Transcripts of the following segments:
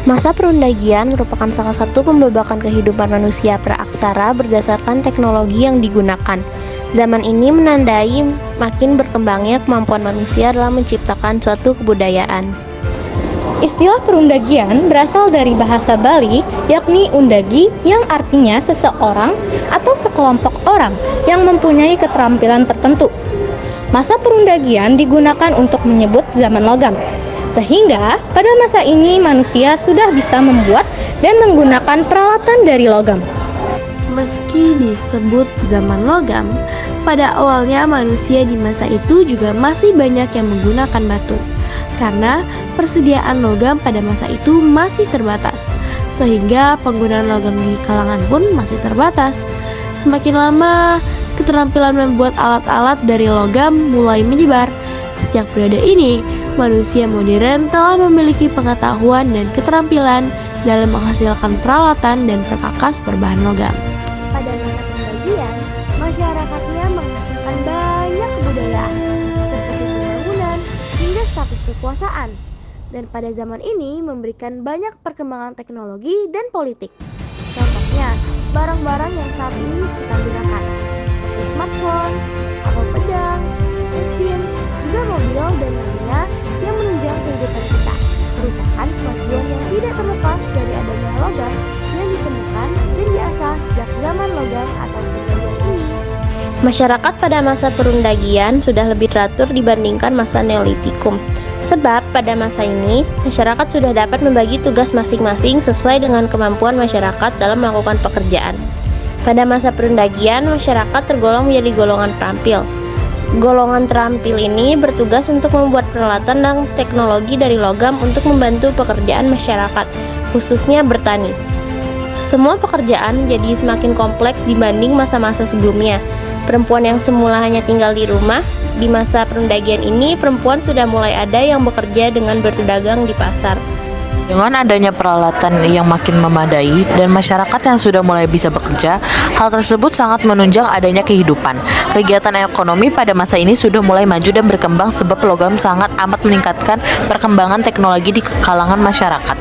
Masa perundagian merupakan salah satu pembabakan kehidupan manusia praaksara berdasarkan teknologi yang digunakan. Zaman ini menandai makin berkembangnya kemampuan manusia dalam menciptakan suatu kebudayaan. Istilah perundagian berasal dari bahasa Bali, yakni undagi, yang artinya seseorang atau sekelompok orang yang mempunyai keterampilan tertentu. Masa perundagian digunakan untuk menyebut zaman logam. Sehingga pada masa ini manusia sudah bisa membuat dan menggunakan peralatan dari logam. Meski disebut zaman logam, pada awalnya manusia di masa itu juga masih banyak yang menggunakan batu. Karena persediaan logam pada masa itu masih terbatas, sehingga penggunaan logam di kalangan pun masih terbatas. Semakin lama, keterampilan membuat alat-alat dari logam mulai menyebar. Sejak periode ini, manusia modern telah memiliki pengetahuan dan keterampilan dalam menghasilkan peralatan dan perkakas berbahan logam. Pada masa perundagian, masyarakatnya menghasilkan banyak kebudayaan, seperti pembangunan hingga status kekuasaan. Dan pada zaman ini memberikan banyak perkembangan teknologi dan politik. Contohnya, barang-barang yang saat ini kita gunakan, seperti smartphone, kapal pedang, mesin, juga mobil dan lainnya yang menunjang kehidupan kita, merupakan kemajuan yang tidak terlepas dari adanya logam yang ditemukan dan diasah sejak zaman logam atau perundagian ini. Masyarakat pada masa perundagian sudah lebih teratur dibandingkan masa Neolitikum. Sebab pada masa ini, masyarakat sudah dapat membagi tugas masing-masing sesuai dengan kemampuan masyarakat dalam melakukan pekerjaan. Pada masa perundagian, masyarakat tergolong menjadi golongan terampil. Golongan terampil ini bertugas untuk membuat peralatan dan teknologi dari logam untuk membantu pekerjaan masyarakat, khususnya bertani. Semua pekerjaan jadi semakin kompleks dibanding masa-masa sebelumnya. Perempuan yang semula hanya tinggal di rumah, di masa perundagian ini perempuan sudah mulai ada yang bekerja dengan berdagang di pasar. Dengan adanya peralatan yang makin memadai dan masyarakat yang sudah mulai bisa bekerja, hal tersebut sangat menunjang adanya kehidupan. Kegiatan ekonomi pada masa ini sudah mulai maju dan berkembang sebab logam sangat amat meningkatkan perkembangan teknologi di kalangan masyarakat.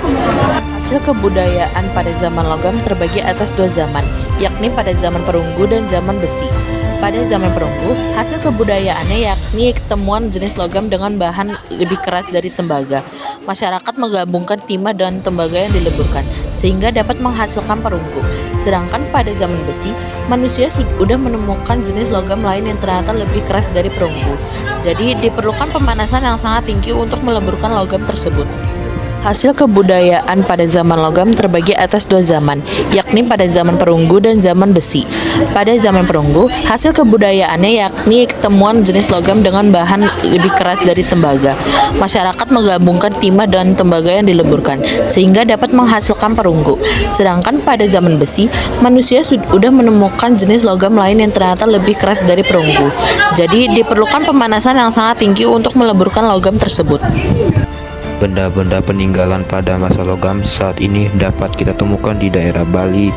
Hasil kebudayaan pada zaman logam terbagi atas dua zaman, yakni pada zaman perunggu dan zaman besi. Pada zaman perunggu, hasil kebudayaannya yakni temuan jenis logam dengan bahan lebih keras dari tembaga. Masyarakat menggabungkan timah dan tembaga yang dileburkan, sehingga dapat menghasilkan perunggu. Sedangkan pada zaman besi, manusia sudah menemukan jenis logam lain yang ternyata lebih keras dari perunggu. Jadi diperlukan pemanasan yang sangat tinggi untuk meleburkan logam tersebut. Hasil kebudayaan pada zaman logam terbagi atas dua zaman, yakni pada zaman perunggu dan zaman besi. Pada zaman perunggu, hasil kebudayaannya yakni temuan jenis logam dengan bahan lebih keras dari tembaga. Masyarakat menggabungkan timah dan tembaga yang dileburkan, sehingga dapat menghasilkan perunggu. Sedangkan pada zaman besi, manusia sudah menemukan jenis logam lain yang ternyata lebih keras dari perunggu. Jadi diperlukan pemanasan yang sangat tinggi untuk meleburkan logam tersebut. Benda-benda peninggalan pada masa logam saat ini dapat kita temukan di daerah Bali,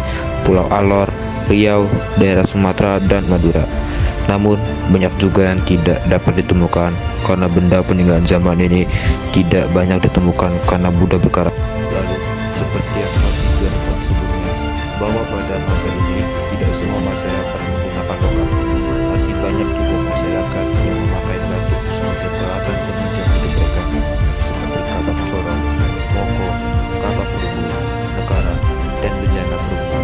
Pulau Alor, Riau, daerah Sumatera, dan Madura. Namun, banyak juga yang tidak dapat ditemukan karena benda peninggalan zaman ini tidak banyak ditemukan karena mudah berkarat. Lalu, seperti yang telah dijelaskan sebelumnya, bahwa pada masa ini tidak semua masyarakat menggunakan logam. Masih banyak juga masyarakat yang memakai batu sebagai peralatan penunjang hidup mereka, seperti kapak sorong, moko, kapak perunggu, negara, dan bejana perunggu.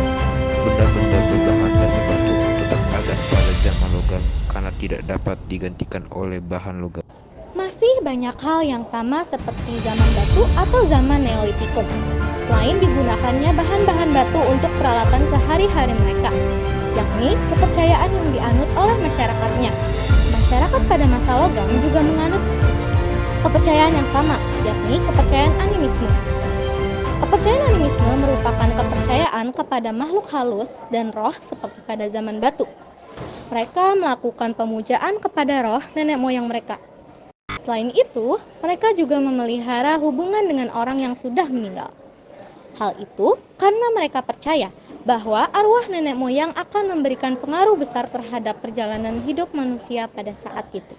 Benda-benda berbahan dasar batu tetap ada pada zaman logam karena tidak dapat digantikan oleh bahan logam. Masih banyak hal yang sama seperti zaman batu atau zaman Neolitikum. Selain digunakannya bahan-bahan batu untuk peralatan sehari-hari mereka, yakni kepercayaan yang dianut oleh masyarakatnya. Masyarakat pada masa logam juga menganut kepercayaan yang sama, yakni kepercayaan animisme. Kepercayaan animisme merupakan kepercayaan kepada makhluk halus dan roh seperti pada zaman batu. Mereka melakukan pemujaan kepada roh nenek moyang mereka. Selain itu, mereka juga memelihara hubungan dengan orang yang sudah meninggal. Hal itu karena mereka percaya bahwa arwah nenek moyang akan memberikan pengaruh besar terhadap perjalanan hidup manusia pada saat itu.